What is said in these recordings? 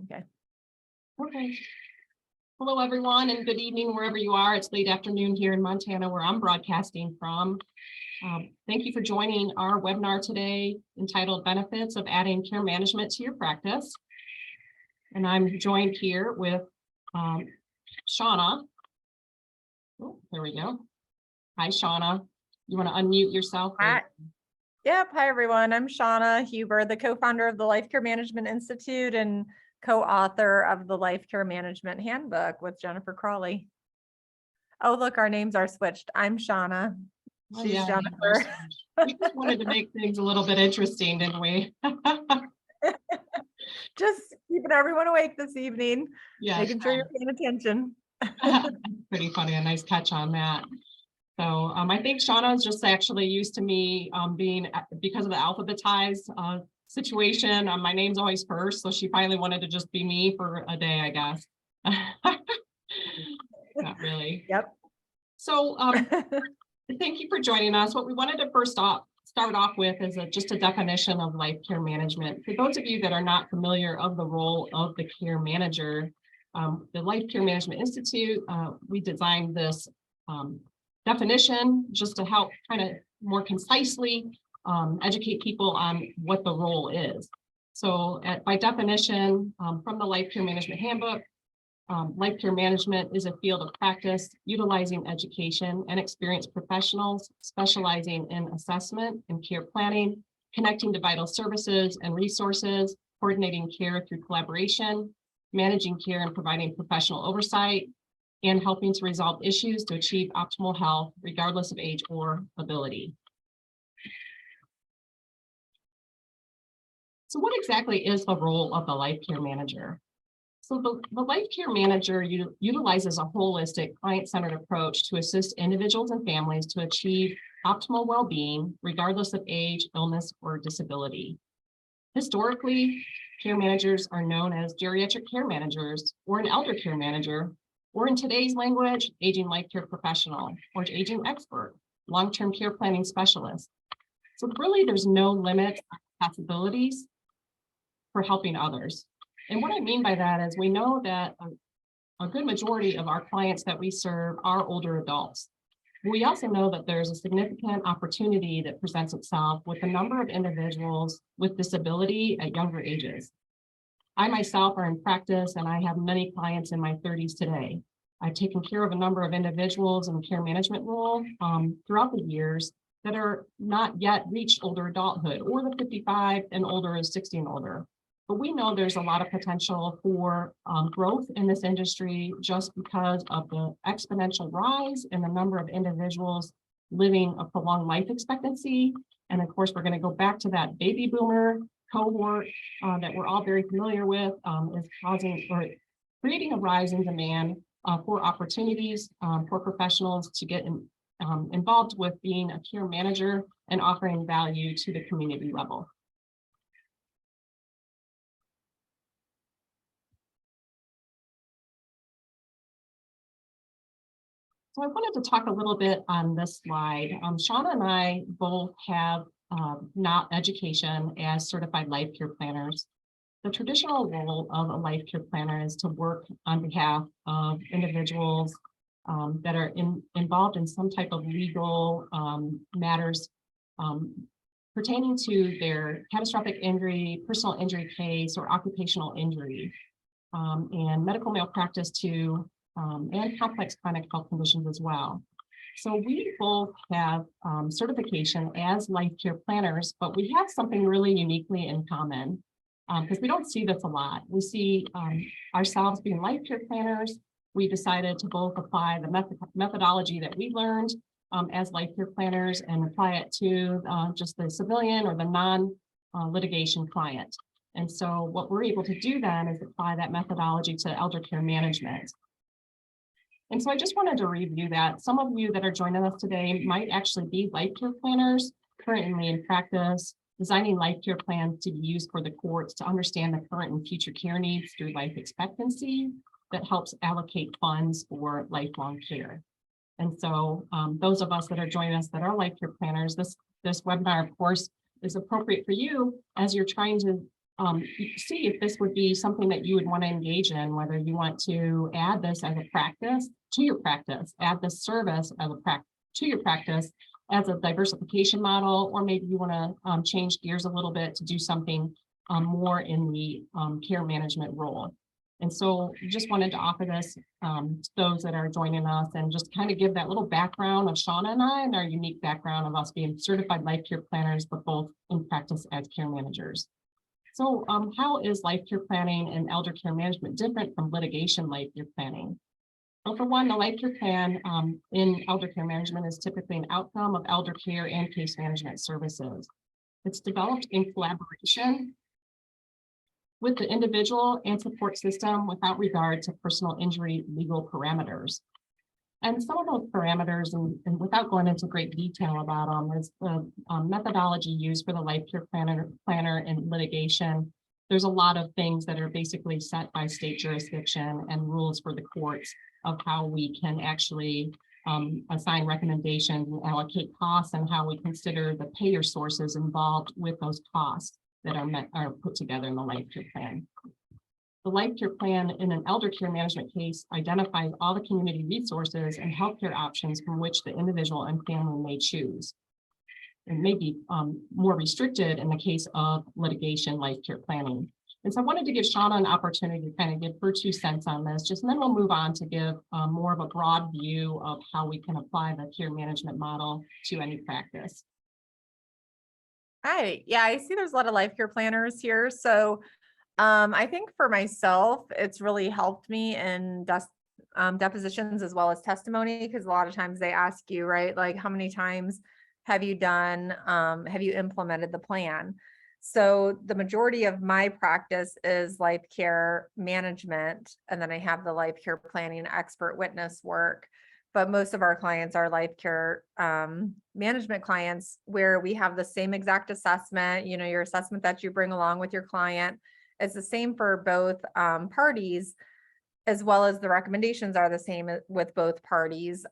Okay. Okay. Hello, everyone, and good evening wherever you are. It's late afternoon here in Montana, where I'm broadcasting from. Thank you for joining our webinar today entitled Benefits of Adding Care Management to Your Practice. And I'm joined here with Shanna. Oh, there we go. Hi, Shanna. You want to unmute yourself? Hi. Yep. Hi, everyone. I'm Shanna Huber, the co-founder of the Life Care Management Institute and co-author of the Life Care Management Handbook with Jennifer Crowley. Oh, look, our names are switched. I'm Shanna. She's Jennifer. We just wanted to make things a little bit interesting, didn't we? Just keeping everyone awake this evening. Yeah, making sure you're paying attention. Pretty funny. A nice catch on that. So I think Shanna is just actually used to me being, because of the alphabetized situation, my name's always first. So she finally wanted to just be me for a day, I guess. Not really. Yep. So thank you for joining us. What we wanted to start off with is just a definition of life care management. For those of you that are not familiar of the role of the care manager, the Life Care Management Institute, we designed this definition just to help kind of more concisely educate people on what the role is. So by definition, from the Life Care Management Handbook, life care management is a field of practice utilizing education and experienced professionals specializing in assessment and care planning, connecting to vital services and resources, coordinating care through collaboration, managing care and providing professional oversight, and helping to resolve issues to achieve optimal health regardless of age or ability. So what exactly is the role of the life care manager? So the life care manager utilizes a holistic client-centered approach to assist individuals and families to achieve optimal well-being regardless of age, illness, or disability. Historically, care managers are known as geriatric care managers or an elder care manager, or in today's language, aging life care professional or aging expert, long-term care planning specialist. So really there's no limit on possibilities for helping others. And what I mean by that is we know that a good majority of our clients that we serve are older adults. We also know that there's a significant opportunity that presents itself with a number of individuals with disability at younger ages. I myself are in practice and I have many clients in my 30s today. I've taken care of a number of individuals in the care management role throughout the years that are not yet reached older adulthood, or the 55 and older is 60 and older. But we know there's a lot of potential for growth in this industry just because of the exponential rise in the number of individuals living a prolonged life expectancy. And of course, we're going to go back to that baby boomer cohort that we're all very familiar with, is causing or creating a rise in demand for opportunities for professionals to get involved with being a care manager and offering value to the community level. So I wanted to talk a little bit on this slide. Shanna and I both have not education as certified life care planners. The traditional role of a life care planner is to work on behalf of individuals that are involved in some type of legal matters pertaining to their catastrophic injury, personal injury case, or occupational injury, and medical malpractice too, and complex chronic health conditions as well. So we both have certification as life care planners, but we have something really uniquely in common because we don't see this a lot. We see ourselves being life care planners. We decided to both apply the methodology that we learned as life care planners and apply it to just the civilian or the non-litigation client. And so what we're able to do then is apply that methodology to elder care management. And so I just wanted to review that. Some of you that are joining us today might actually be life care planners currently in practice, designing life care plans to be used for the courts to understand the current and future care needs through life expectancy that helps allocate funds for lifelong care. And so those of us that are joining us that are life care planners, this webinar, of course, is appropriate for you as you're trying to see if this would be something that you would want to engage in, whether you want to add this as a practice to your practice, add this service as a practice to your practice as a diversification model, or maybe you want to change gears a little bit to do something more in the care management role. And so just wanted to offer this to those that are joining us and just kind of give that little background of Shanna and I and our unique background of us being certified life care planners, but both in practice as care managers. So how is life care planning and elder care management different from litigation life care planning? Well, for one, the life care plan in elder care management is typically an outcome of elder care and case management services. It's developed in collaboration with the individual and support system without regard to personal injury legal parameters. And some of those parameters, and without going into great detail about them, is the methodology used for the life care planner in litigation. There's a lot of things that are basically set by state jurisdiction and rules for the courts of how we can actually assign recommendations and allocate costs, and how we consider the payer sources involved with those costs that are put together in the life care plan. The life care plan in an elder care management case identifies all the community resources and healthcare options from which the individual and family may choose. It may be more restricted in the case of litigation life care planning. And so I wanted to give Shanna an opportunity to kind of give her 2 cents on this, and then we'll move on to give more of a broad view of how we can apply the care management model to any practice. Hi, yeah, I see there's a lot of life care planners here. So I think for myself, it's really helped me in depositions as well as testimony, because a lot of times they ask you, right, like, how many times have you implemented the plan? So the majority of my practice is life care management, and then I have the life care planning expert witness work. But most of our clients are life care management clients, where we have the same exact assessment. You know, your assessment that you bring along with your client is the same for both parties, as well as the recommendations are the same with both parties.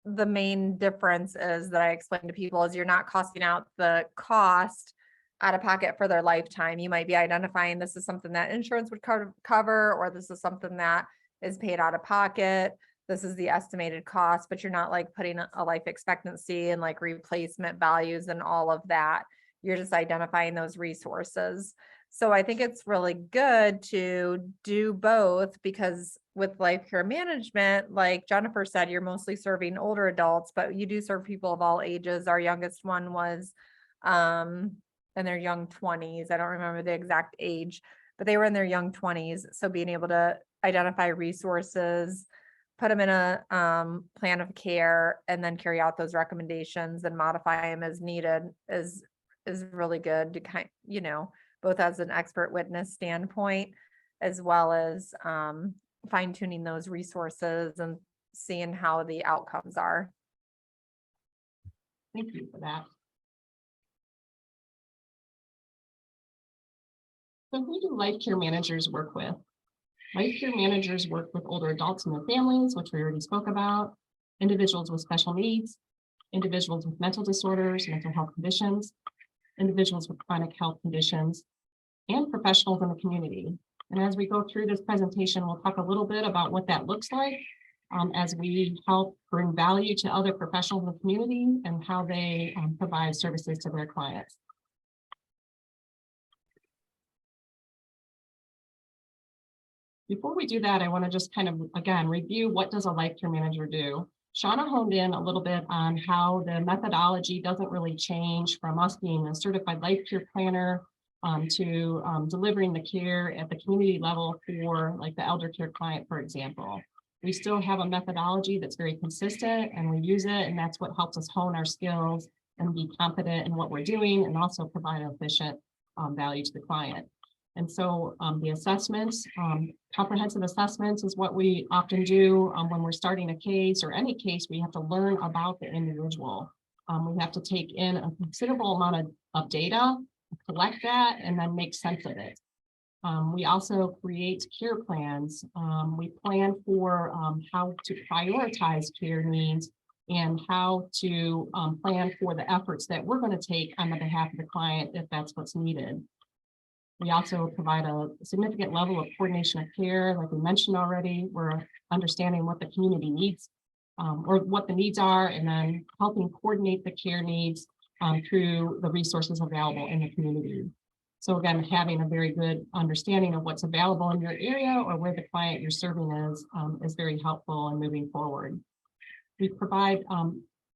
The main difference is that I explain to people is you're not costing out the cost out of pocket for their lifetime. You might be identifying this is something that insurance would cover, or this is something that is paid out of pocket. This is the estimated cost, but you're not like putting a life expectancy and like replacement values and all of that. You're just identifying those resources. So I think it's really good to do both, because with life care management, like Jennifer said, you're mostly serving older adults, but you do serve people of all ages. Our youngest one was in their young 20s. I don't remember the exact age, but they were in their young 20s. So being able to identify resources, put them in a plan of care, and then carry out those recommendations and modify them as needed is really good to both as an expert witness standpoint, as well as fine tuning those resources and seeing how the outcomes are. Thank you for that. So who do life care managers work with? Life care managers work with older adults and their families, which we already spoke about, individuals with special needs, individuals with mental disorders, mental health conditions, individuals with chronic health conditions, and professionals in the community. And as we go through this presentation, we'll talk a little bit about what that looks like as we help bring value to other professionals in the community and how they provide services to their clients. Before we do that, I want to just kind of, again, review what does a life care manager do. Shanna honed in a little bit on how the methodology doesn't really change from us being a certified life care planner to delivering the care at the community level for like the elder care client, for example. We still have a methodology that's very consistent, and we use it, and that's what helps us hone our skills and be confident in what we're doing, and also provide efficient value to the client. And so the assessments, comprehensive assessments is what we often do when we're starting a case, or any case. We have to learn about the individual. We have to take in a considerable amount of data, collect that, and then make sense of it. We also create care plans. We plan for how to prioritize care needs and how to plan for the efforts that we're going to take on the behalf of the client if that's what's needed. We also provide a significant level of coordination of care, like we mentioned already. We're understanding what the community needs or what the needs are, and then helping coordinate the care needs through the resources available in the community. So again, having a very good understanding of what's available in your area or where the client you're serving is very helpful in moving forward. We provide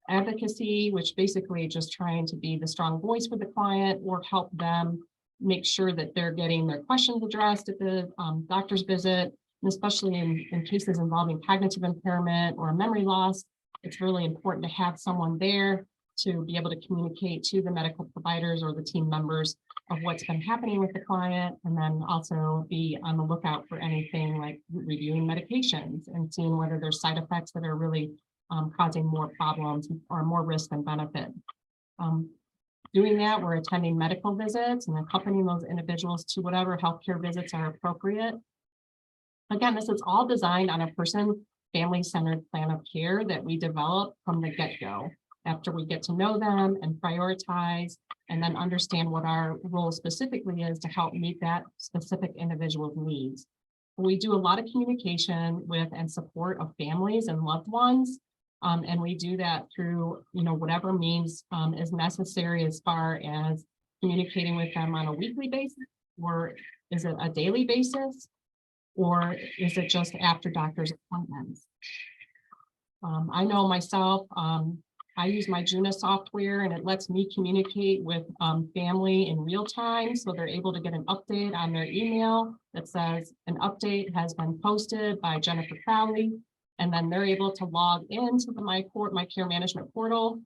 advocacy, which basically just trying to be the strong voice for the client or help them make sure that they're getting their questions addressed at the doctor's visit, and especially in cases involving cognitive impairment or memory loss. It's really important to have someone there to be able to communicate to the medical providers or the team members of what's been happening with the client, and then also be on the lookout for anything like reviewing medications and seeing whether there's side effects that are really causing more problems or more risk than benefit. Doing that, we're attending medical visits and accompanying those individuals to whatever healthcare visits are appropriate. Again, this is all designed on a person family-centered plan of care that we develop from the get-go after we get to know them and prioritize and then understand what our role specifically is to help meet that specific individual's needs. We do a lot of communication with and support of families and loved ones. And we do that through, whatever means is necessary as far as communicating with them on a weekly basis, or is it a daily basis, or is it just after doctor's appointments? I know myself, I use my Juna software and it lets me communicate with family in real time. So they're able to get an update on their email that says an update has been posted by Jennifer Crowley. And then they're able to log into my care management portal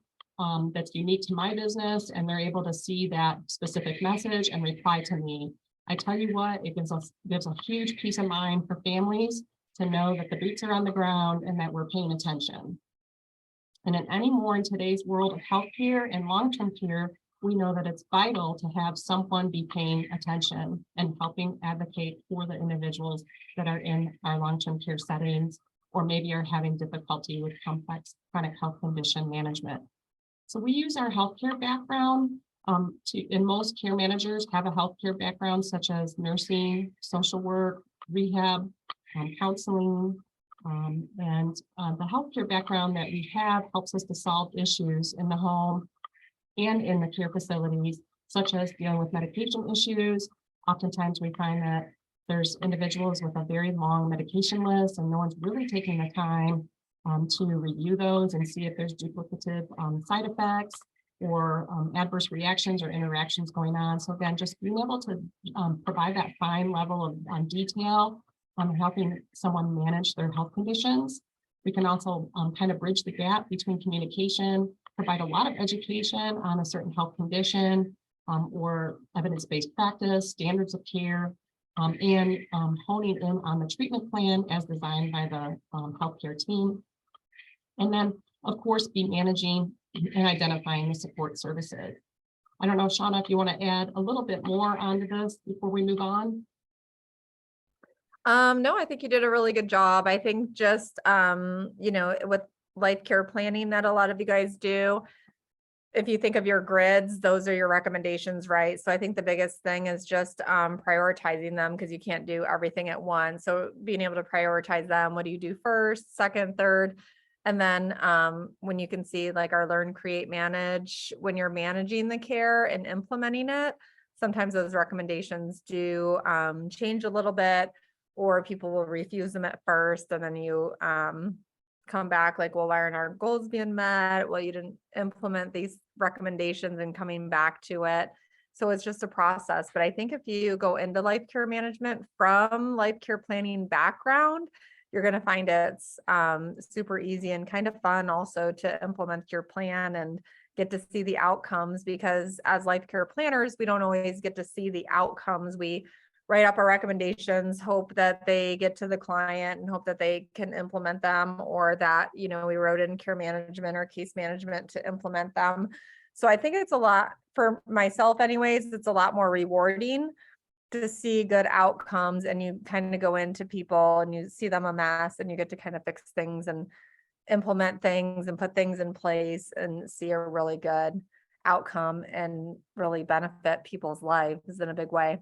that's unique to my business. And they're able to see that specific message and reply to me. I tell you what, it gives a huge peace of mind for families to know that the boots are on the ground and that we're paying attention. And anymore in today's world of healthcare and long-term care, we know that it's vital to have someone be paying attention and helping advocate for the individuals that are in our long-term care settings, or maybe are having difficulty with complex chronic health condition management. So we use our healthcare background and most care managers have a healthcare background such as nursing, social work, rehab, counseling, and the healthcare background that we have helps us to solve issues in the home and in the care facilities, such as dealing with medication issues. Oftentimes we find that there's individuals with a very long medication list and no one's really taking the time to review those and see if there's duplicative side effects or adverse reactions or interactions going on. So again, just being able to provide that fine level of detail on helping someone manage their health conditions. We can also kind of bridge the gap between communication, provide a lot of education on a certain health condition or evidence-based practice, standards of care, and honing in on the treatment plan as designed by the healthcare team. And then, of course, be managing and identifying the support services. I don't know, Shanna, if you want to add a little bit more onto this before we move on. No, I think you did a really good job. I think just, with life care planning that a lot of you guys do, if you think of your grids, those are your recommendations, right? So I think the biggest thing is just prioritizing them because you can't do everything at once. So being able to prioritize them, what do you do first, second, third? And then when you can see like our learn, create, manage, when you're managing the care and implementing it, sometimes those recommendations do change a little bit, or people will refuse them at first. And then you come back like, well, why aren't our goals being met? Well, you didn't implement these recommendations and coming back to it. So it's just a process. But I think if you go into life care management from life care planning background, you're going to find it's super easy and kind of fun also to implement your plan and get to see the outcomes, because as life care planners, we don't always get to see the outcomes. We write up our recommendations, hope that they get to the client and hope that they can implement them, or that, we wrote in care management or case management to implement them. So I think it's a lot, for myself anyways, it's a lot more rewarding to see good outcomes, and you kind of go into people and you see them a mess and you get to kind of fix things. And implement things and put things in place and see a really good outcome and really benefit people's lives in a big way.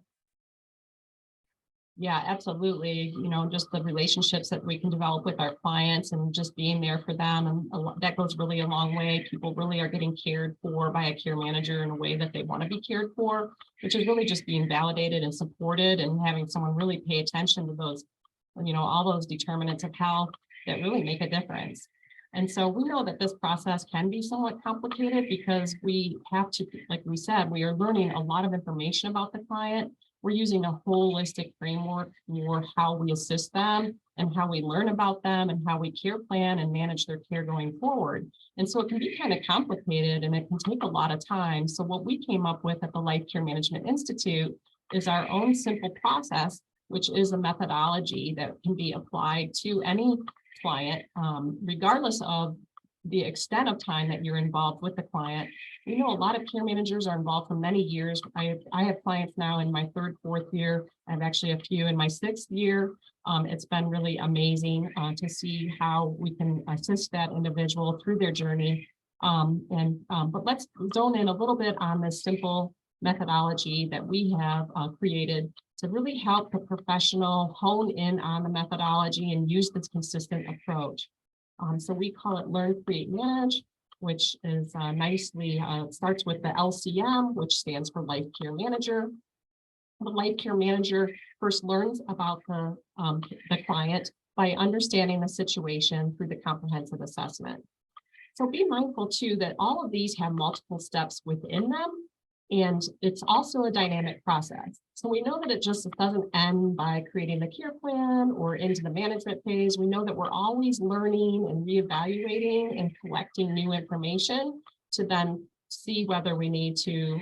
Yeah, absolutely. Just the relationships that we can develop with our clients and just being there for them. And that goes really a long way. People really are getting cared for by a care manager in a way that they want to be cared for, which is really just being validated and supported and having someone really pay attention to those, all those determinants of health that really make a difference. And so we know that this process can be somewhat complicated because we have to, like we said, we are learning a lot of information about the client. We're using a holistic framework for how we assist them and how we learn about them and how we care plan and manage their care going forward. And so it can be kind of complicated and it can take a lot of time. So what we came up with at the Life Care Management Institute is our own simple process, which is a methodology that can be applied to any client, regardless of the extent of time that you're involved with the client. We know a lot of care managers are involved for many years. I have clients now in my third, fourth year. I have actually a few in my sixth year. It's been really amazing to see how we can assist that individual through their journey. But let's zone in a little bit on this simple methodology that we have created to really help the professional hone in on the methodology and use this consistent approach. So we call it Learn, Create, Manage, which is nicely starts with the LCM, which stands for Life Care Manager. The Life Care Manager first learns about the client by understanding the situation through the comprehensive assessment. So be mindful too that all of these have multiple steps within them, and it's also a dynamic process. So we know that it just doesn't end by creating the care plan or into the management phase. We know that we're always learning and reevaluating and collecting new information to then see whether we need to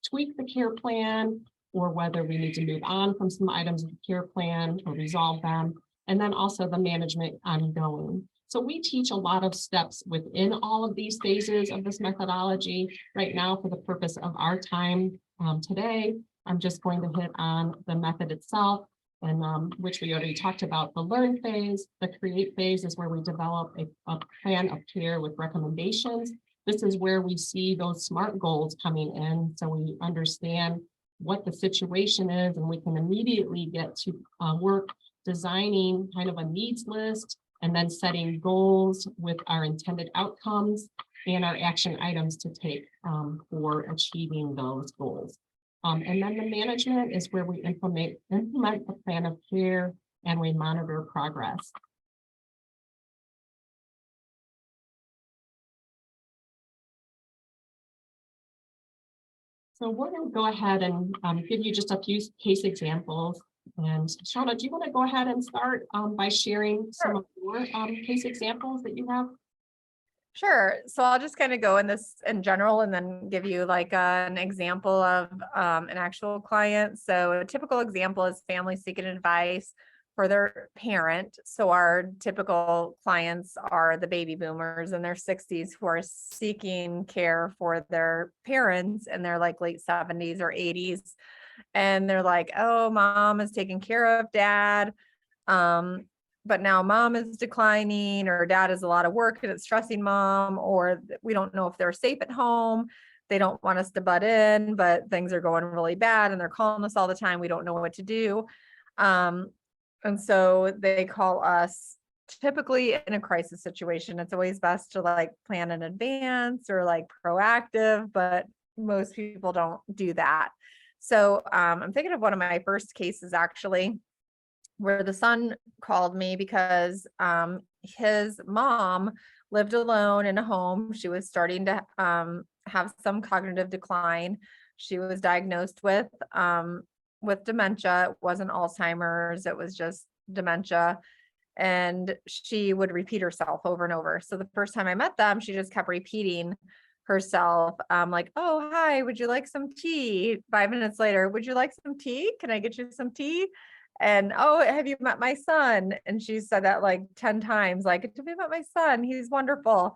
tweak the care plan or whether we need to move on from some items of the care plan or resolve them. And then also the management ongoing. So we teach a lot of steps within all of these phases of this methodology. Right now, for the purpose of our time today, I'm just going to hit on the method itself, and which we already talked about. The learn phase, the create phase is where we develop a plan of care with recommendations. This is where we see those SMART goals coming in, so we understand what the situation is, and we can immediately get to work designing kind of a needs list, and then setting goals with our intended outcomes and our action items to take for achieving those goals. And then the management is where we implement the plan of care and we monitor progress. So we're going to go ahead and give you just a few case examples. And Shanna, do you want to go ahead and start by sharing some of your case examples that you have? Sure. So I'll just kind of go in this in general and then give you like an example of an actual client. So a typical example is family seeking advice for their parent. So our typical clients are the baby boomers in their 60s who are seeking care for their parents in their like late 70s or 80s. And they're like, oh, mom is taking care of dad. But now mom is declining, or dad has a lot of work and it's stressing mom, or we don't know if they're safe at home. They don't want us to butt in, but things are going really bad and they're calling us all the time. We don't know what to do. And so they call us typically in a crisis situation. It's always best to like plan in advance or like proactive, but most people don't do that. So I'm thinking of one of my first cases actually, where the son called me because his mom lived alone in a home. She was starting to have some cognitive decline. She was diagnosed with dementia. It wasn't Alzheimer's, it was just dementia. And she would repeat herself over and over. So the first time I met them, she just kept repeating herself, like, oh, hi, would you like some tea? 5 minutes later, would you like some tea? Can I get you some tea? And, oh, have you met my son? And she said that like 10 times, like, have you met my son? He's wonderful.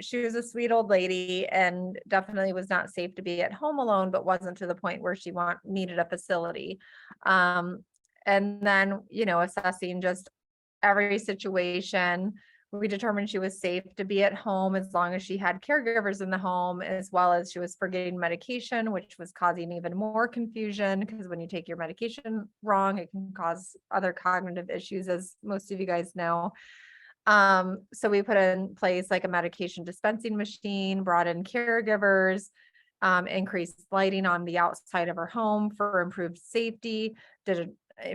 She was a sweet old lady and definitely was not safe to be at home alone, but wasn't to the point where she needed a facility. And then, assessing just every situation. We determined she was safe to be at home as long as she had caregivers in the home, as well as she was forgetting medication, which was causing even more confusion, because when you take your medication wrong, it can cause other cognitive issues, as most of you guys know. So we put in place like a medication dispensing machine, brought in caregivers, increased lighting on the outside of her home for improved safety,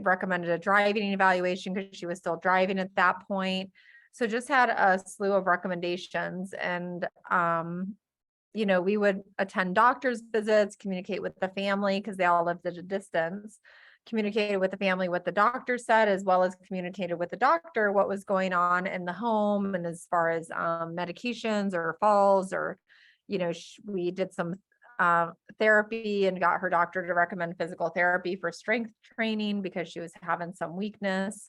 recommended a driving evaluation because she was still driving at that point. So just had a slew of recommendations, and we would attend doctor's visits, communicate with the family because they all lived at a distance, communicated with the family what the doctor said, as well as communicated with the doctor what was going on in the home, and as far as medications or falls, or we did some therapy and got her doctor to recommend physical therapy for strength training because she was having some weakness.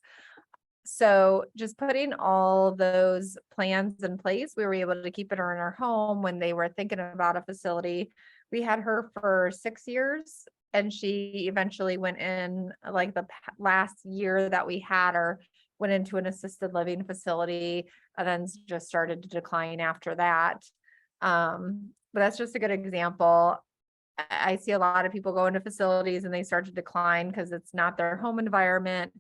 So just putting all those plans in place, we were able to keep her in her home when they were thinking about a facility. We had her for 6 years, and she eventually went in, like the last year that we had her, went into an assisted living facility, and then just started to decline after that. But that's just a good example. I see a lot of people go into facilities and they start to decline because it's not their home environment.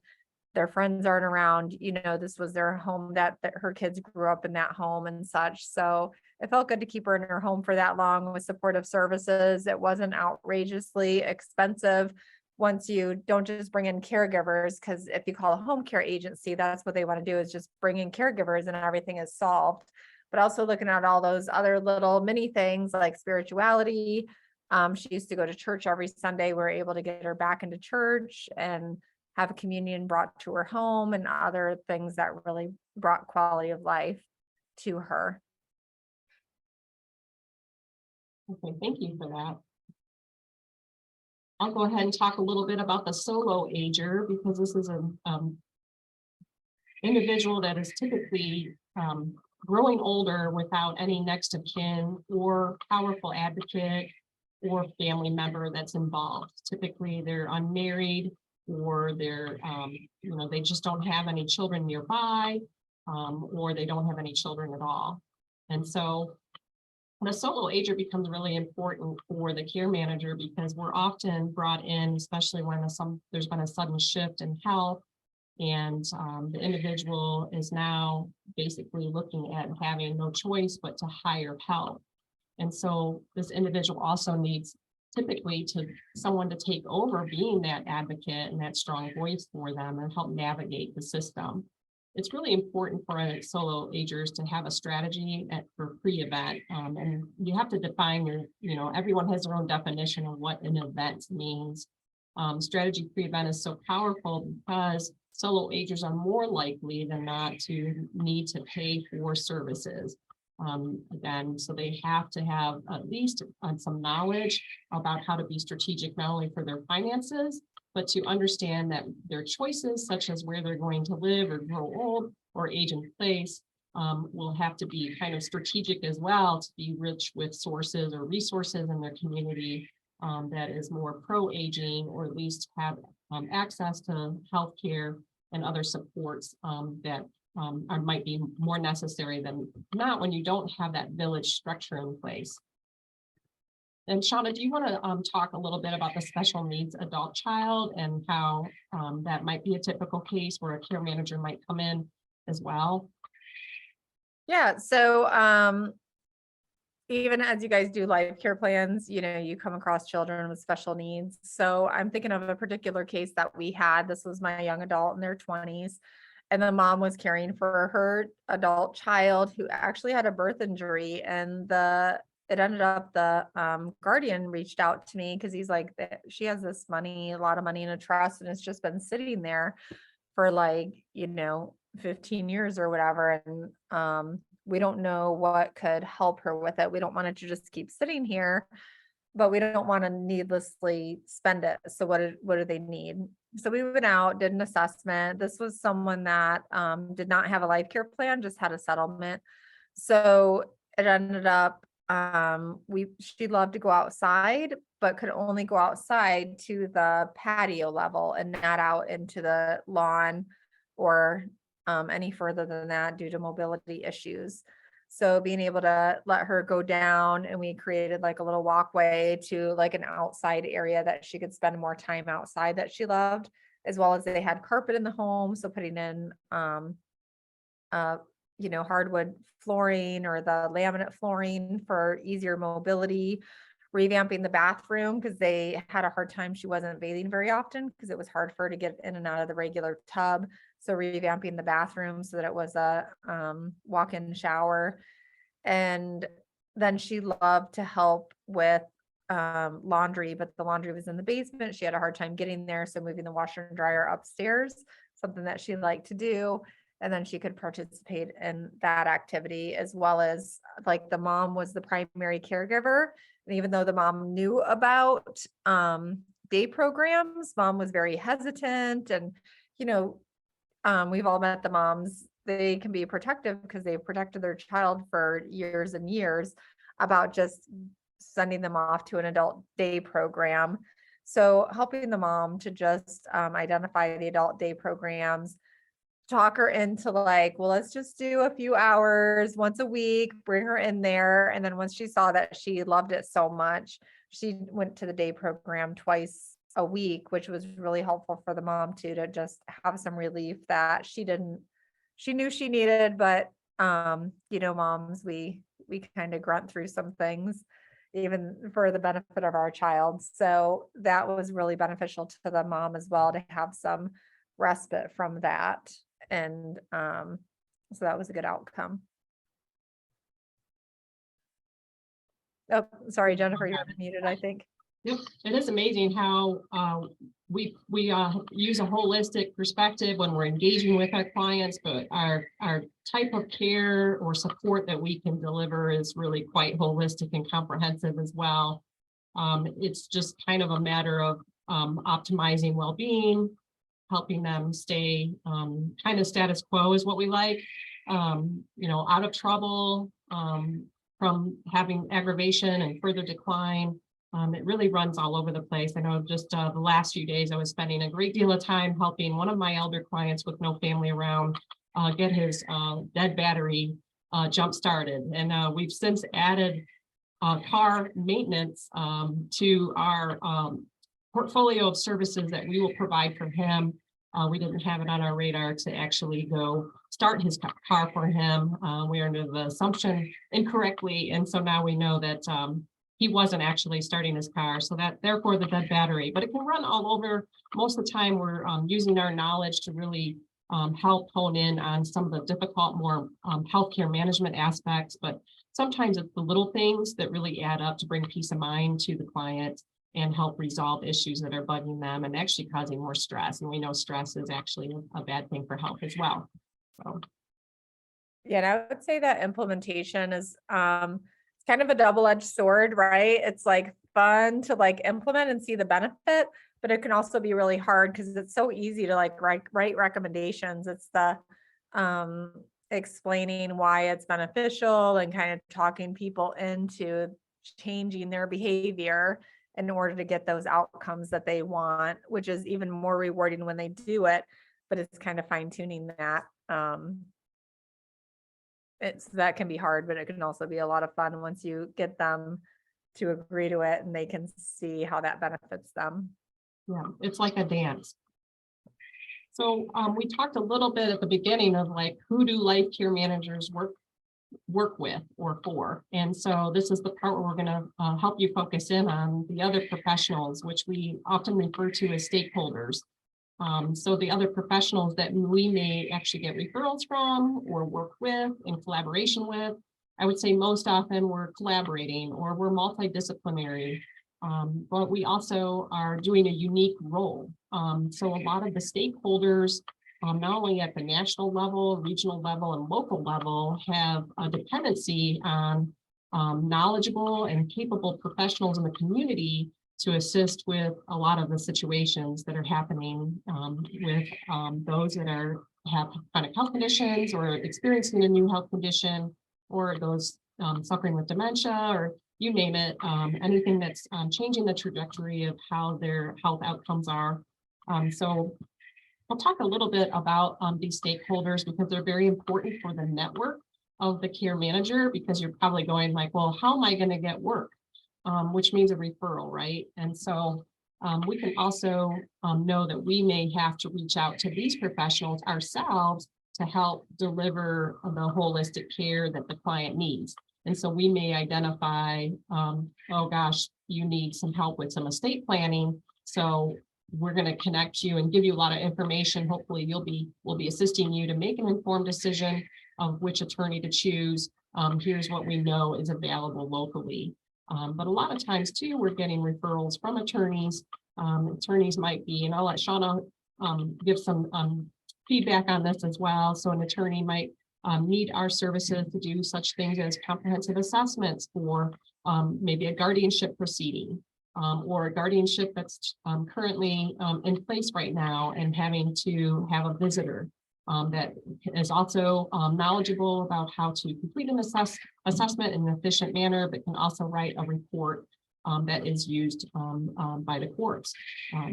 Their friends aren't around, this was their home, that her kids grew up in that home and such. So it felt good to keep her in her home for that long with supportive services. It wasn't outrageously expensive once you don't just bring in caregivers, because if you call a home care agency, that's what they want to do, is just bring in caregivers and everything is solved. But also looking at all those other little mini things like spirituality. She used to go to church every Sunday. We're able to get her back into church and have a communion brought to her home, and other things that really brought quality of life to her. Okay, thank you for that. I'll go ahead and talk a little bit about the solo ager, because this is an individual that is typically growing older without any next of kin or powerful advocate or family member that's involved. Typically, they're unmarried, or they're, they just don't have any children nearby, or they don't have any children at all. And so the solo ager becomes really important for the care manager, because we're often brought in, especially when there's been a sudden shift in health, and the individual is now basically looking at having no choice but to hire help. And so this individual also needs typically someone to take over being that advocate and that strong voice for them and help navigate the system. It's really important for solo agers to have a strategy for pre-event, and you have to define everyone has their own definition of what an event means. Strategy pre-event is so powerful because solo agers are more likely than not to need to pay for services. Again, so they have to have at least some knowledge about how to be strategic, not only for their finances, but to understand that their choices, such as where they're going to live or grow old or age in place, will have to be kind of strategic as well, to be rich with sources or resources in their community that is more pro-aging, or at least have access to healthcare and other supports that might be more necessary than not when you don't have that village structure in place. And Shanna, do you want to talk a little bit about the special needs adult child and how that might be a typical case where a care manager might come in as well? Yeah, so even as you guys do life care plans, you come across children with special needs. So I'm thinking of a particular case that we had. This was my young adult in their 20s. And the mom was caring for her adult child who actually had a birth injury. And it ended up the guardian reached out to me because he's like, she has this money, a lot of money in a trust, and it's just been sitting there for 15 years or whatever. And we don't know what could help her with it. We don't want it to just keep sitting here, but we don't want to needlessly spend it. So what do they need? So we went out, did an assessment. This was someone that did not have a life care plan, just had a settlement. So it ended up, she loved to go outside, but could only go outside to the patio level and not out into the lawn or any further than that due to mobility issues. So being able to let her go down, and we created like a little walkway to like an outside area that she could spend more time outside that she loved, as well as they had carpet in the home. So putting in, hardwood flooring or the laminate flooring for easier mobility, revamping the bathroom because they had a hard time. She wasn't bathing very often because it was hard for her to get in and out of the regular tub. So revamping the bathroom so that it was a walk-in shower. And then she loved to help with laundry, but the laundry was in the basement. She had a hard time getting there. So moving the washer and dryer upstairs, something that she liked to do. And then she could participate in that activity, as well as like the mom was the primary caregiver. And even though the mom knew about day programs, mom was very hesitant. And, we've all met the moms. They can be protective because they've protected their child for years and years about just sending them off to an adult day program. So helping the mom to just identify the adult day programs, talk her into like, well, let's just do a few hours once a week, bring her in there. And then once she saw that she loved it so much, she went to the day program twice a week, which was really helpful for the mom too, to just have some relief that she knew she needed, but moms, we kind of grunt through some things even for the benefit of our child. So that was really beneficial to the mom as well, to have some respite from that. And so that was a good outcome. Oh, sorry, Jennifer, you're muted, I think. Yep, it is amazing how we use a holistic perspective when we're engaging with our clients, but our type of care or support that we can deliver is really quite holistic and comprehensive as well. It's just kind of a matter of optimizing well-being, helping them stay kind of status quo is what we like, out of trouble from having aggravation and further decline. It really runs all over the place. I know just the last few days I was spending a great deal of time helping one of my elder clients with no family around get his dead battery jump started. And we've since added car maintenance to our portfolio of services that we will provide for him. We didn't have it on our radar to actually go start his car for him. We are under the assumption incorrectly. And so now we know that he wasn't actually starting his car. So that therefore the dead battery, but it can run all over. Most of the time we're using our knowledge to really help hone in on some of the difficult, more healthcare management aspects. But sometimes it's the little things that really add up to bring peace of mind to the client and help resolve issues that are bugging them and actually causing more stress. And we know stress is actually a bad thing for health as well. So. Yeah, and I would say that implementation is kind of a double-edged sword, right? It's like fun to like implement and see the benefit, but it can also be really hard because it's so easy to like write recommendations. It's the explaining why it's beneficial and kind of talking people into changing their behavior in order to get those outcomes that they want, which is even more rewarding when they do it, but it's kind of fine-tuning that. That can be hard, but it can also be a lot of fun once you get them to agree to it and they can see how that benefits them. Yeah, it's like a dance. So we talked a little bit at the beginning of like, who do life care managers work with or for? And so this is the part where we're going to help you focus in on the other professionals, which we often refer to as stakeholders. So the other professionals that we may actually get referrals from or work with in collaboration with, I would say most often we're collaborating or we're multidisciplinary, but we also are doing a unique role. So a lot of the stakeholders, not only at the national level, regional level, and local level, have a dependency on knowledgeable and capable professionals in the community to assist with a lot of the situations that are happening with those that have chronic health conditions or experiencing a new health condition, or those suffering with dementia, or you name it, anything that's changing the trajectory of how their health outcomes are. So I'll talk a little bit about these stakeholders because they're very important for the network of the care manager, because you're probably going like, well, how am I going to get work? Which means a referral, right? And so we can also know that we may have to reach out to these professionals ourselves to help deliver the holistic care that the client needs. And so we may identify, oh gosh, you need some help with some estate planning. So we're going to connect you and give you a lot of information. Hopefully we'll be assisting you to make an informed decision of which attorney to choose. Here's what we know is available locally. But a lot of times too, we're getting referrals from attorneys. Attorneys might be, and I'll let Shanna give some feedback on this as well. So an attorney might need our services to do such things as comprehensive assessments for maybe a guardianship proceeding or a guardianship that's currently in place right now, and having to have a visitor that is also knowledgeable about how to complete an assessment in an efficient manner, but can also write a report that is used by the courts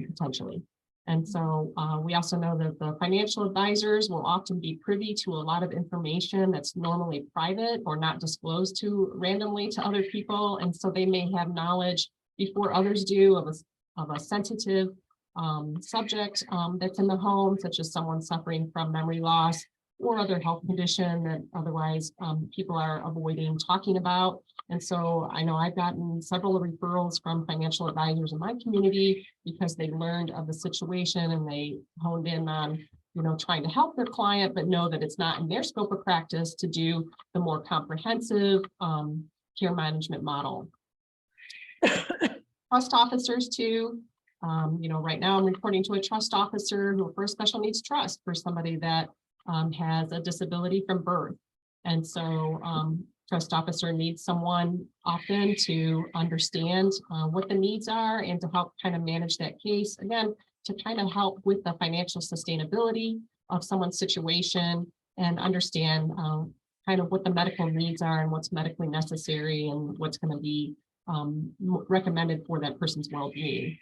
potentially. And so we also know that the financial advisors will often be privy to a lot of information that's normally private or not disclosed to randomly to other people. And so they may have knowledge before others do of a sensitive subject that's in the home, such as someone suffering from memory loss or other health condition that otherwise people are avoiding talking about. And so I know I've gotten several referrals from financial advisors in my community because they learned of the situation and they honed in on, trying to help their client, but know that it's not in their scope of practice to do the more comprehensive care management model. Trust officers too. Right now I'm reporting to a trust officer who for a special needs trust for somebody that has a disability from birth. And so trust officer needs someone often to understand what the needs are and to help kind of manage that case. Again, to kind of help with the financial sustainability of someone's situation and understand kind of what the medical needs are and what's medically necessary and what's going to be recommended for that person's well-being.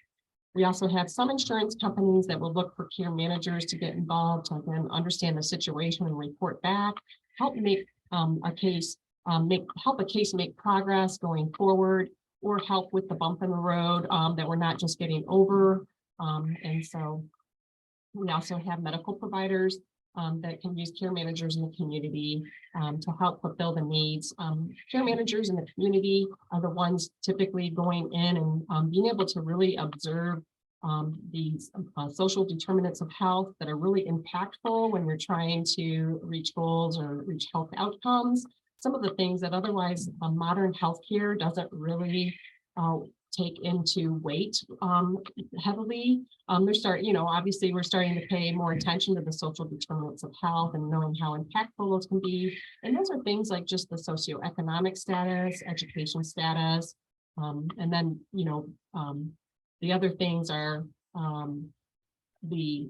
We also have some insurance companies that will look for care managers to get involved to again understand the situation and report back, help make a case make progress going forward, or help with the bump in the road that we're not just getting over. And so we also have medical providers that can use care managers in the community to help fulfill the needs. Care managers in the community are the ones typically going in and being able to really observe these social determinants of health that are really impactful when you're trying to reach goals or reach health outcomes. Some of the things that otherwise modern healthcare doesn't really take into weight heavily. Obviously we're starting to pay more attention to the social determinants of health and knowing how impactful those can be. And those are things like just the socioeconomic status, education status, and then, the other things are the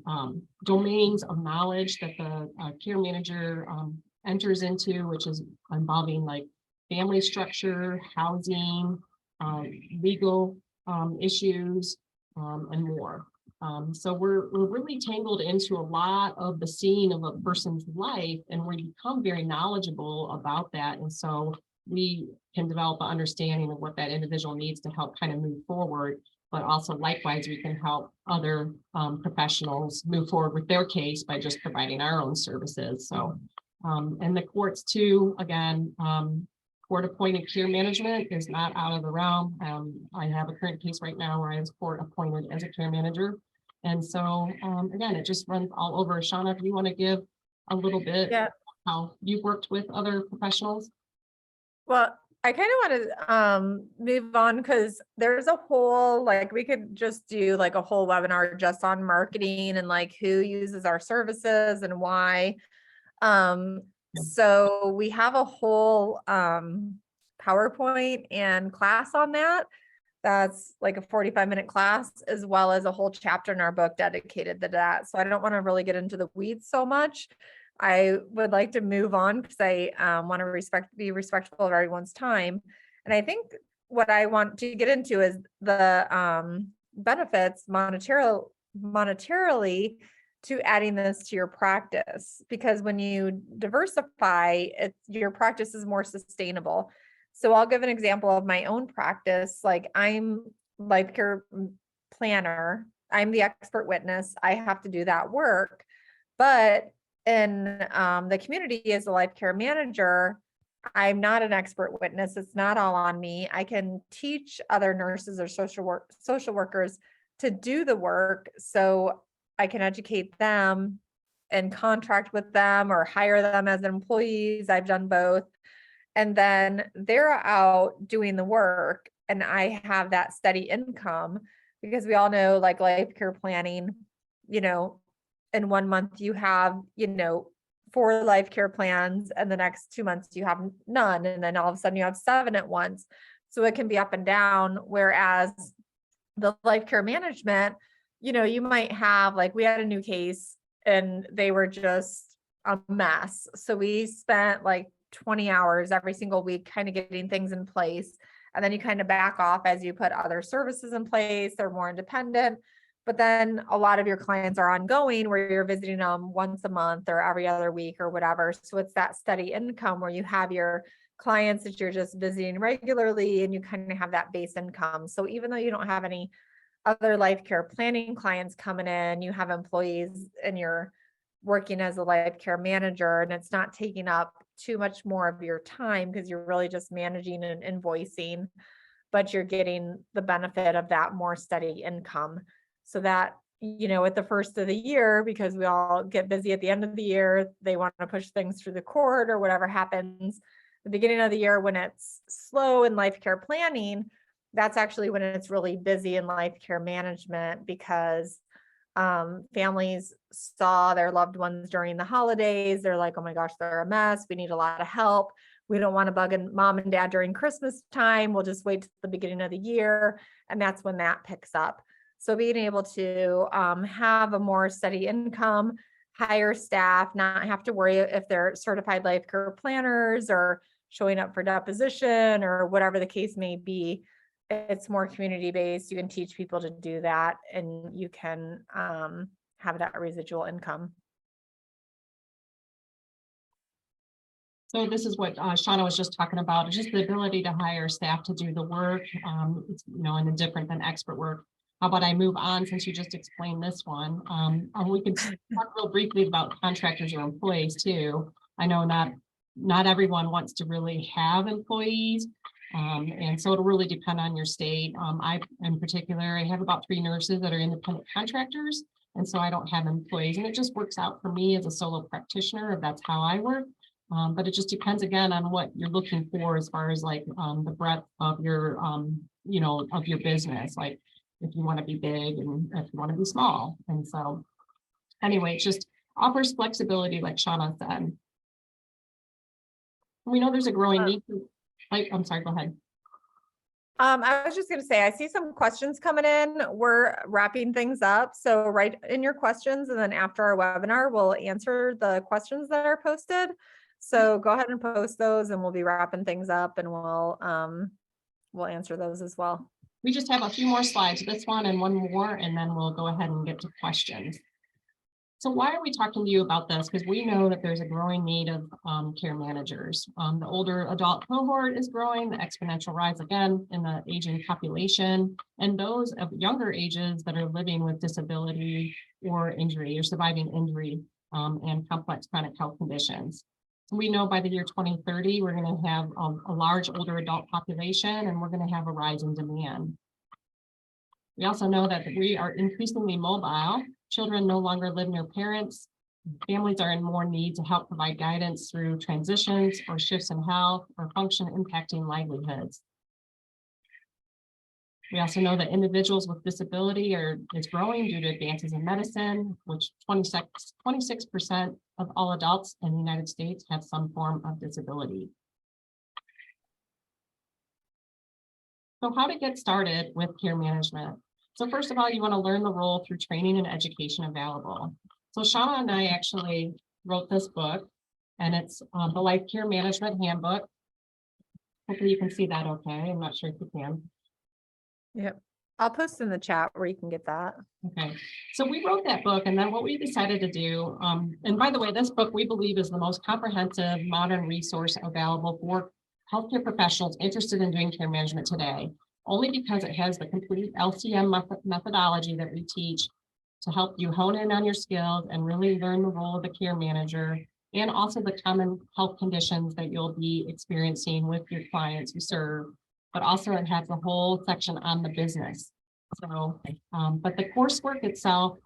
domains of knowledge that the care manager enters into, which is involving like family structure, housing, legal issues, and more. So we're really tangled into a lot of the scene of a person's life, and we become very knowledgeable about that. And so we can develop an understanding of what that individual needs to help kind of move forward. But also likewise, we can help other professionals move forward with their case by just providing our own services. So, and the courts too, again, court-appointed care management is not out of the realm. I have a current case right now where I was court-appointed as a care manager. And so, again, it just runs all over. Shanna, do you want to give a little bit how you've worked with other professionals? Well, I kind of want to move on because there's a whole, like, we could just do like a whole webinar just on marketing and like who uses our services and why. So we have a whole PowerPoint and class on that. That's like a 45-minute class, as well as a whole chapter in our book dedicated to that. So I don't want to really get into the weeds so much. I would like to move on because I want to be respectful of everyone's time. And I think what I want to get into is the benefits monetarily to adding this to your practice, because when you diversify, your practice is more sustainable. So I'll give an example of my own practice. Like, I'm life care planner. I'm the expert witness. I have to do that work. But in the community as a life care manager, I'm not an expert witness. It's not all on me. I can teach other nurses or social workers to do the work. So I can educate them and contract with them or hire them as employees. I've done both. And then they're out doing the work, and I have that steady income, because we all know, like, life care planning, in 1 month you have, 4 life care plans, and the next 2 months you have none. And then all of a sudden you have 7 at once. So it can be up and down. Whereas the life care management, you might have, like, we had a new case and they were just a mess. So we spent like 20 hours every single week kind of getting things in place. And then you kind of back off as you put other services in place. They're more independent. But then a lot of your clients are ongoing, where you're visiting them once a month or every other week or whatever. So it's that steady income where you have your clients that you're just visiting regularly, and you kind of have that base income. So even though you don't have any other life care planning clients coming in, you have employees and you're working as a life care manager, and it's not taking up too much more of your time, because you're really just managing and invoicing, but you're getting the benefit of that more steady income. So that, at the first of the year, because we all get busy at the end of the year, they want to push things through the court or whatever happens. The beginning of the year, when it's slow in life care planning, that's actually when it's really busy in life care management, because families saw their loved ones during the holidays. They're like, oh my gosh, they're a mess. We need a lot of help. We don't want to bug mom and dad during Christmas time. We'll just wait till the beginning of the year. And that's when that picks up. So being able to have a more steady income, hire staff, not have to worry if they're certified life care planners or showing up for deposition or whatever the case may be. It's more community based. You can teach people to do that, and you can have that residual income. So this is what Shanna was just talking about, just the ability to hire staff to do the work, it's, and different than expert work. How about I move on, since you just explained this one? We can talk real briefly about contractors or employees too. I know not everyone wants to really have employees. And so it'll really depend on your state. I, in particular, I have about 3 nurses that are independent contractors. And so I don't have employees, and it just works out for me as a solo practitioner, if that's how I work. But it just depends again on what you're looking for, as far as like the breadth of your, of your business. Like if you want to be big and if you want to be small. And so anyway, it just offers flexibility, like Shanna said. We know there's a growing need for, I'm sorry, go ahead. I was just going to say, I see some questions coming in. We're wrapping things up. So write in your questions, and then after our webinar, we'll answer the questions that are posted. So go ahead and post those, and we'll be wrapping things up, and we'll answer those as well. We just have a few more slides, this one and one more, and then we'll go ahead and get to questions. So why are we talking to you about this? Because we know that there's a growing need of care managers. The older adult cohort is growing, the exponential rise again in the aging population, and those of younger ages that are living with disability or injury or surviving injury and complex chronic health conditions. So we know by the year 2030, we're going to have a large older adult population, and we're going to have a rise in demand. We also know that we are increasingly mobile. Children no longer live near parents. Families are in more need to help provide guidance through transitions or shifts in health or function impacting livelihoods. We also know that individuals with disability is growing due to advances in medicine, which 26% of all adults in the United States have some form of disability. So how to get started with care management? So first of all, you want to learn the role through training and education available. So Shanna and I actually wrote this book, and it's the Life Care Management Handbook. Hopefully you can see that okay. I'm not sure if you can. Yep. I'll post in the chat where you can get that. Okay, so we wrote that book, and then what we decided to do, and by the way, this book we believe is the most comprehensive modern resource available for healthcare professionals interested in doing care management today, only because it has the complete LCM methodology that we teach to help you hone in on your skills and really learn the role of the care manager, and also the common health conditions that you'll be experiencing with your clients you serve. But also it has a whole section on the business. So, but the coursework itself,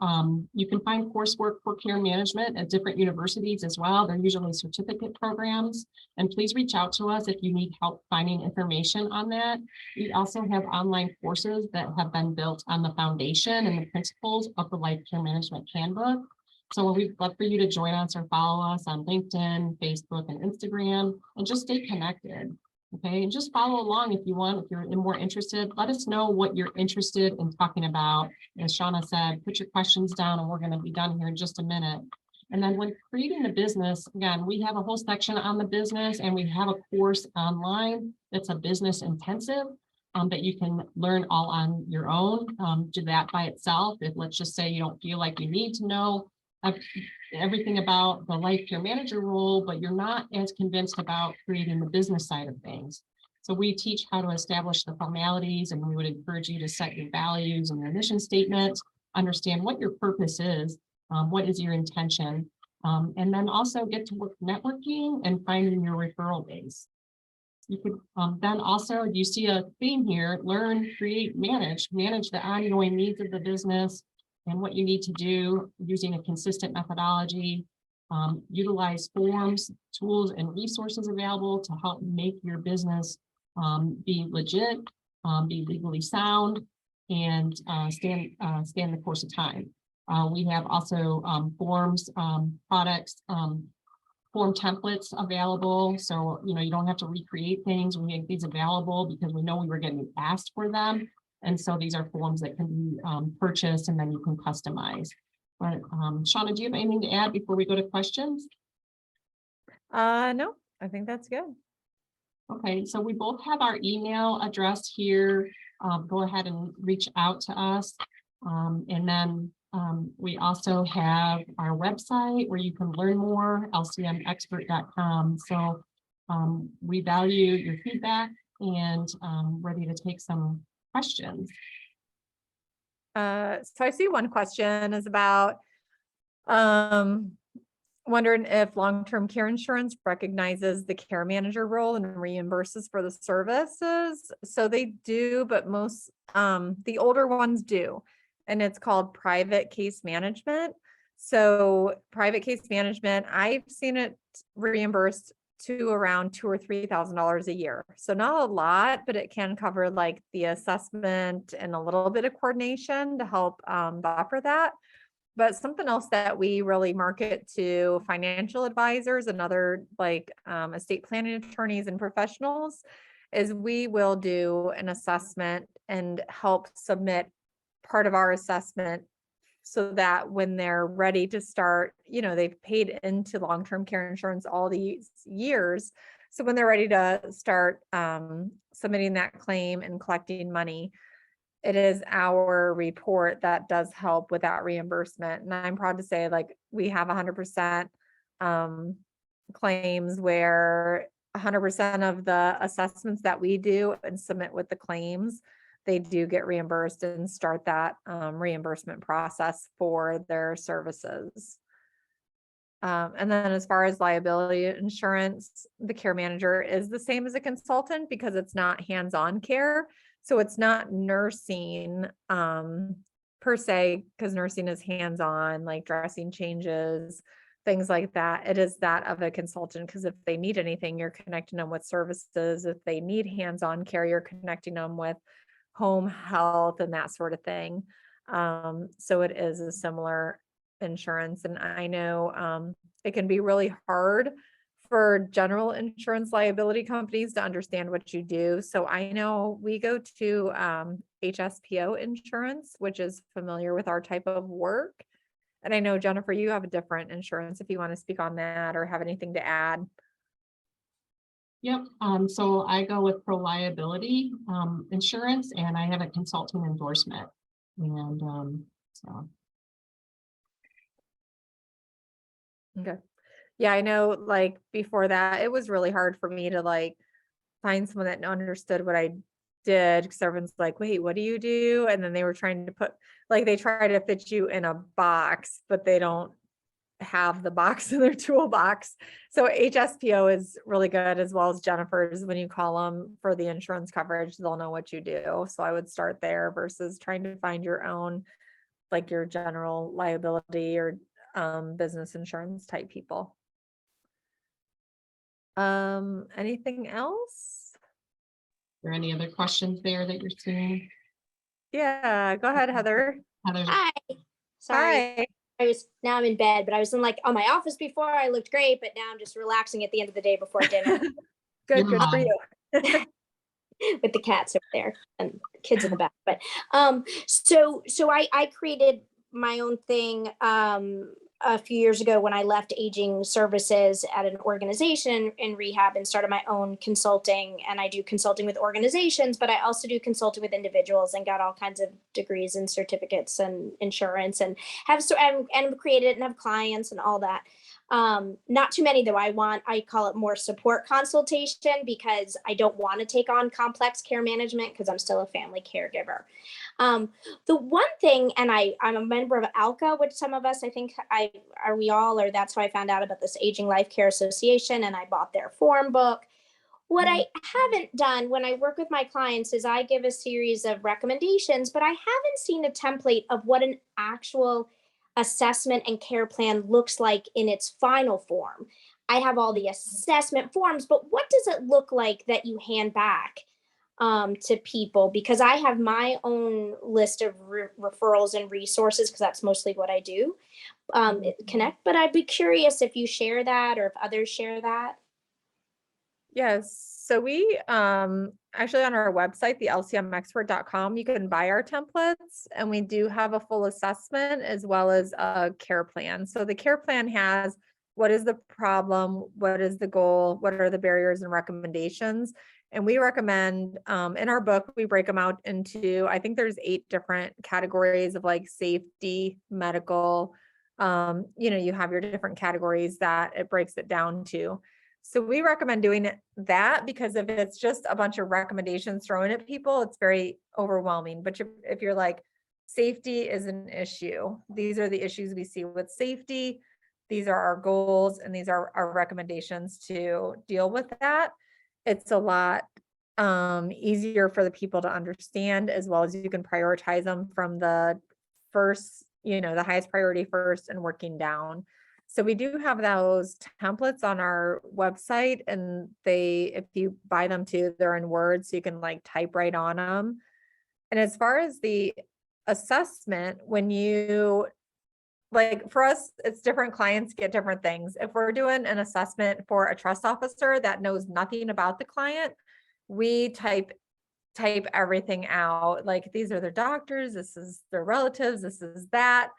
you can find coursework for care management at different universities as well. They're usually certificate programs. And please reach out to us if you need help finding information on that. We also have online courses that have been built on the foundation and the principles of the Life Care Management Handbook. So we'd love for you to join us or follow us on LinkedIn, Facebook, and Instagram, and just stay connected. Okay, and just follow along if you want. If you're more interested, let us know what you're interested in talking about. As Shanna said, put your questions down and we're going to be done here in just a minute. And then when creating the business, again, we have a whole section on the business, and we have a course online that's a business intensive that you can learn all on your own. Do that by itself. If let's just say you don't feel like you need to know everything about the life care manager role, but you're not as convinced about creating the business side of things. So we teach how to establish the formalities, and we would encourage you to set your values and your mission statement, understand what your purpose is, what is your intention, and then also get to work networking and finding your referral base. You could then also, you see a theme here, learn, create, manage the ongoing needs of the business, and what you need to do using a consistent methodology, utilize forms, tools, and resources available to help make your business be legit, be legally sound, and stand the course of time. We have also forms, products, form templates available. So, you don't have to recreate things. We make these available because we know we were getting asked for them. And so these are forms that can be purchased, and then you can customize. But Shanna, do you have anything to add before we go to questions? No, I think that's good. Okay, so we both have our email address here. Go ahead and reach out to us. And then we also have our website where you can learn more, lcmexpert.com. So we value your feedback, and ready to take some questions. So I see one question is about wondering if long-term care insurance recognizes the care manager role and reimburses for the services. So they do, but most the older ones do, and it's called private case management. So private case management, I've seen it reimbursed to around $2,000 or $3,000 a year. So not a lot, but it can cover like the assessment and a little bit of coordination to help buffer that. But something else that we really market to financial advisors and other like estate planning attorneys and professionals is we will do an assessment and help submit part of our assessment, so that when they're ready to start, they've paid into long-term care insurance all these years. So when they're ready to start submitting that claim and collecting money, it is our report that does help with that reimbursement. And I'm proud to say, like, we have 100% claims where 100% of the assessments that we do and submit with the claims, they do get reimbursed and start that reimbursement process for their services. And then as far as liability insurance, the care manager is the same as a consultant because it's not hands-on care. So it's not nursing per se, because nursing is hands-on, like dressing changes, things like that. It is that of a consultant, because if they need anything, you're connecting them with services. If they need hands-on care, you're connecting them with home health and that sort of thing. So it is a similar insurance. And I know it can be really hard for general insurance liability companies to understand what you do. So I know we go to HSPO insurance, which is familiar with our type of work. And I know, Jennifer, you have a different insurance if you want to speak on that or have anything to add. Yep. So I go with pro liability insurance, and I have a consulting endorsement. And so Okay. Yeah, I know like before that, it was really hard for me to like find someone that understood what I did because everyone's like, wait, what do you do? And then they were trying to put like they try to fit you in a box, but they don't have the box in their toolbox. So HSPO is really good as well as Jennifer's. When you call them for the insurance coverage, they'll know what you do. So I would start there versus trying to find your own, like your general liability or business insurance type people. Anything else? are there any other questions there that you're seeing? Yeah, go ahead, Heather. Heather's Hi. Sorry. Hi. Now I'm in bed, but I was in like on my office before. I looked great, but now I'm just relaxing at the end of the day before dinner Good for mom. you. with the cats over there and the kids in the back. But so I created my own thing a few years ago when I left aging services at an organization in rehab and started my own consulting. And I do consulting with organizations, but I also do consulting with individuals and got all kinds of degrees and certificates and insurance and have and created and have clients and all that. Not too many though. I call it more support consultation because I don't want to take on complex care management because I'm still a family caregiver. The one thing, and I'm a member of ALCA, which some of us, I think we all, or that's how I found out about this Aging Life Care Association, and I bought their form book. What I haven't done when I work with my clients is I give a series of recommendations, but I haven't seen a template of what an actual assessment and care plan looks like in its final form. I have all the assessment forms, but what does it look like that you hand back to people? Because I have my own list of referrals and resources because that's mostly what I do connect. But I'd be curious if you share that or if others share that. Yes. So we actually on our website, the lcmexpert.com, you can buy our templates and we do have a full assessment as well as a care plan. So the care plan has what is the problem, what is the goal, what are the barriers and recommendations. And we recommend in our book, we break them out into, I think there's 8 different categories of like safety, medical, you have your different categories that it breaks it down to. So we recommend doing that because if it's just a bunch of recommendations thrown at people, it's very overwhelming. But if you're like, safety is an issue, these are the issues we see with safety, these are our goals, and these are our recommendations to deal with that. It's a lot easier for the people to understand, as well as you can prioritize them from the first, the highest priority first and working down. So we do have those templates on our website, and if you buy them too, they're in Word, so you can like type right on them. And as far as the assessment, when you like, for us, it's different clients get different things. If we're doing an assessment for a trust officer that knows nothing about the client, we type everything out. Like, these are their doctors, this is their relatives, this is that.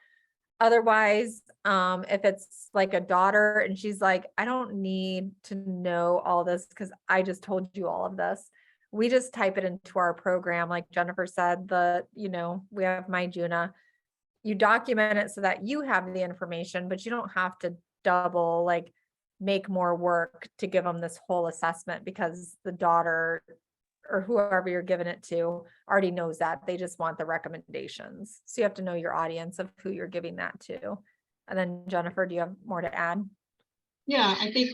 Otherwise, if it's like a daughter and she's like, I don't need to know all this because I just told you all of this, we just type it into our program. Like Jennifer said, we have MyJuna. You document it so that you have the information, but you don't have to double, like, make more work to give them this whole assessment because the daughter or whoever you're giving it to already knows that. They just want the recommendations. So you have to know your audience of who you're giving that to. And then Jennifer, do you have more to add? Yeah, I think,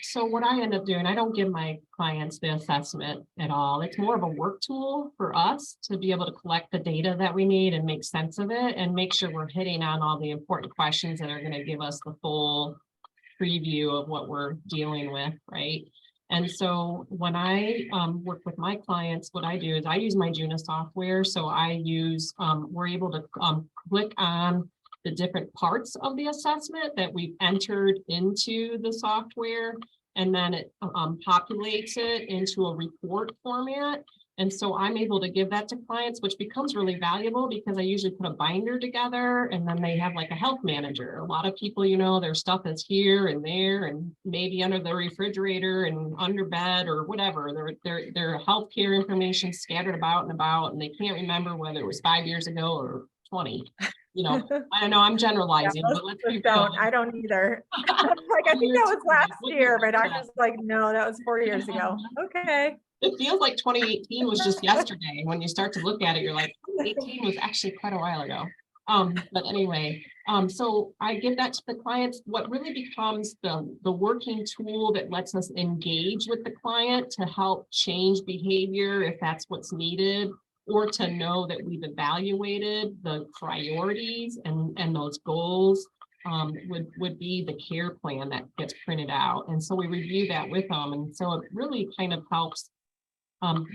so what I end up doing, I don't give my clients the assessment at all. It's more of a work tool for us to be able to collect the data that we need and make sense of it and make sure we're hitting on all the important questions that are going to give us the full preview of what we're dealing with, right? And so when I work with my clients, what I do is I use MyJuna software. So we're able to click on the different parts of the assessment that we've entered into the software, and then it populates it into a report format. And so I'm able to give that to clients, which becomes really valuable because I usually put a binder together and then they have like a health manager. A lot of people, you know, their stuff is here and there and maybe under the refrigerator and under bed or whatever. Their healthcare information scattered about and they can't remember whether it was 5 years ago or 20. You know, I don't know, I'm generalizing, but let's be real. I don't either. Like, I think that was last year, but I was like, no, that was 4 years ago. Okay. It feels like 2018 was just yesterday. When you start to look at it, you're like, 18 was actually quite a while ago. But anyway, so I give that to the clients. What really becomes the working tool that lets us engage with the client to help change behavior if that's what's needed, or to know that we've evaluated the priorities and those goals, would be the care plan that gets printed out. And so we review that with them. And so it really kind of helps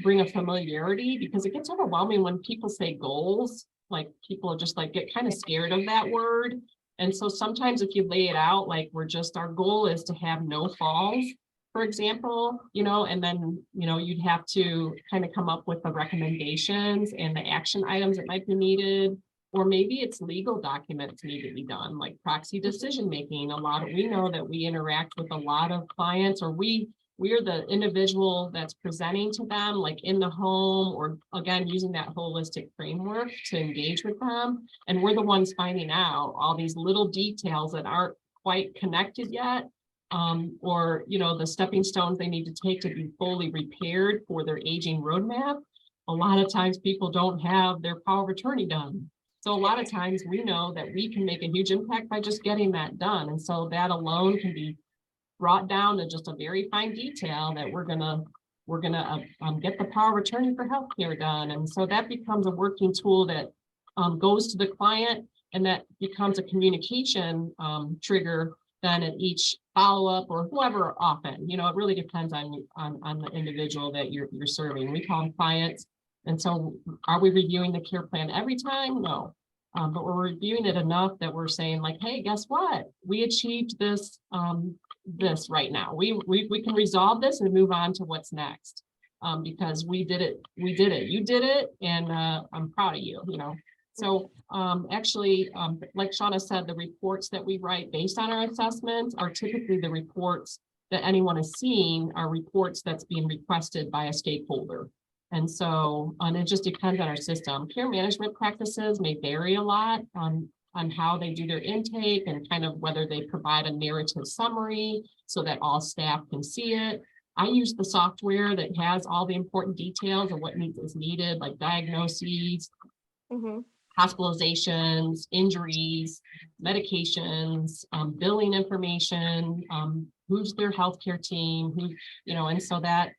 bring a familiarity, because it gets overwhelming when people say goals. Like, people just like get kind of scared of that word. And so sometimes if you lay it out, like, our goal is to have no falls, for example, you know, and then, you know, you'd have to kind of come up with the recommendations and the action items that might be needed. Or maybe it's legal documents need to be done, like proxy decision making. We know that we interact with a lot of clients, or we are the individual that's presenting to them, like in the home, or again, using that holistic framework to engage with them. And we're the ones finding out all these little details that aren't quite connected yet, or, you know, the stepping stones they need to take to be fully repaired for their aging roadmap. A lot of times people don't have their power of attorney done. So a lot of times we know that we can make a huge impact by just getting that done. And so that alone can be brought down to just a very fine detail that we're gonna get the power of attorney for healthcare done. And so that becomes a working tool that goes to the client, and that becomes a communication trigger then at each follow-up, or whoever often, you know, it really depends on the individual that you're serving. We call them clients. And so are we reviewing the care plan every time? No. But we're reviewing it enough that we're saying, like, hey, guess what? We achieved this this right now. We can resolve this and move on to what's next, because we did it, you did it, and I'm proud of you, you know. So actually, like Shanna said, the reports that we write based on our assessments are typically the reports that anyone is seeing, are reports that's being requested by a stakeholder. And so it just depends on our system. Care management practices may vary a lot on how they do their intake, and kind of whether they provide a narrative summary so that all staff can see it. I use the software that has all the important details of what is needed, like diagnoses, hospitalizations, injuries, medications, billing information, who's their healthcare team, who, you know, and so that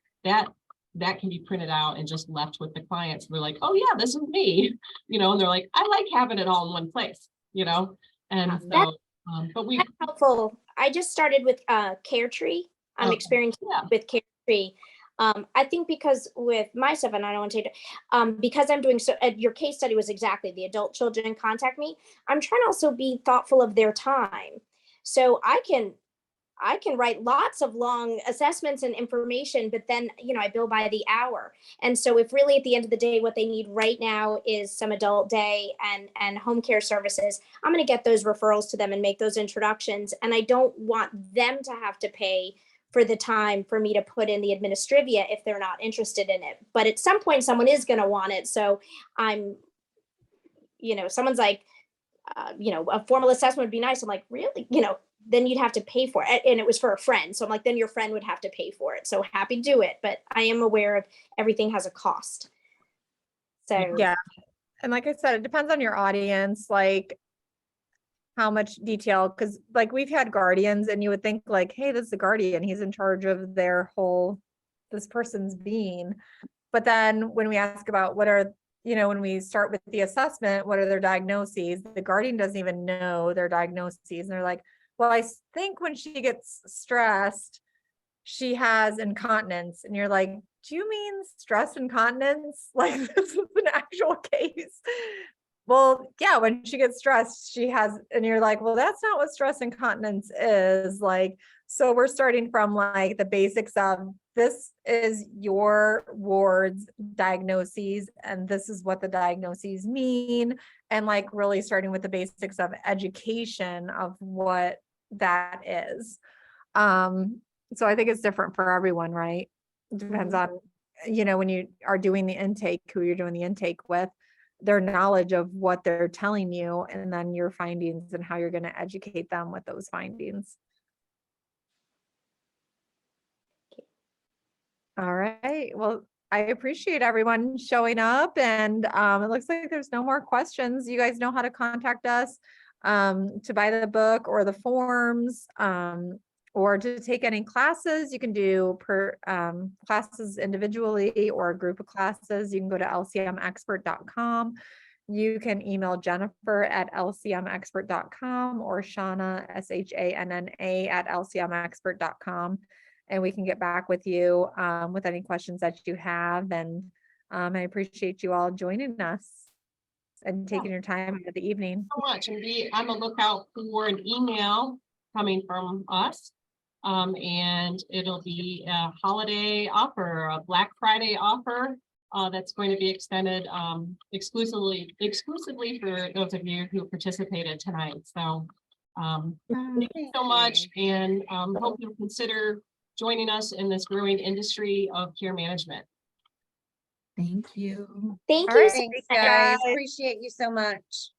can be printed out and just left with the clients. They're like, oh yeah, this is me, you know, and they're like, I like having it all in one place, you know. And so, but we that's helpful. I just started with Care Tree. I'm experiencing with Care Tree. I think because with my stuff, and I don't want to take it, because I'm doing so, your case study was exactly the adult children contact me. I'm trying to also be thoughtful of their time. So I can write lots of long assessments and information, but then, you know, I bill by the hour. And so if really at the end of the day, what they need right now is some adult day and home care services, I'm going to get those referrals to them and make those introductions. And I don't want them to have to pay for the time for me to put in the administrivia if they're not interested in it. But at some point, someone is going to want it. So I'm, you know, someone's like, you know, a formal assessment would be nice. I'm like, really? You know, then you'd have to pay for it. And it was for a friend. So I'm like, then your friend would have to pay for it. So happy to do it. But I am aware of everything has a cost. So yeah. And like I said, it depends on your audience, like how much detail, because like we've had guardians and you would think like, hey, this is a guardian, he's in charge of their whole, this person's being. But then when we ask about what are, you know, when we start with the assessment, what are their diagnoses, the guardian doesn't even know their diagnoses. And they're like, well, I think when she gets stressed, she has incontinence. And you're like, do you mean stress incontinence? Like, this is an actual case. Well, yeah, when she gets stressed, she has, and you're like, well, that's not what stress incontinence is like. So we're starting from like the basics of this is your ward's diagnoses, and this is what the diagnoses mean. And like really starting with the basics of education of what that is. So I think it's different for everyone, right? Depends on, when you are doing the intake, who you're doing the intake with, their knowledge of what they're telling you, and then your findings and how you're going to educate them with those findings. All right. Well, I appreciate everyone showing up, and it looks like there's no more questions. You guys know how to contact us to buy the book or the forms, or to take any classes. You can do classes individually or a group of classes. You can go to lcmexpert.com. You can email Jennifer at lcmexpert.com or Shanna, SHANNA at lcmexpert.com. And we can get back with you with any questions that you have. And I appreciate you all joining us and taking your time at the evening. So much, and be on the lookout for an email coming from us. And it'll be a holiday offer, a Black Friday offer that's going to be extended exclusively for those of you who participated tonight. So thank you so much, and hope you'll consider joining us in this growing industry of care management. Thank you. Thank All you right, so Thanks, much. guys. guys. Appreciate you so much.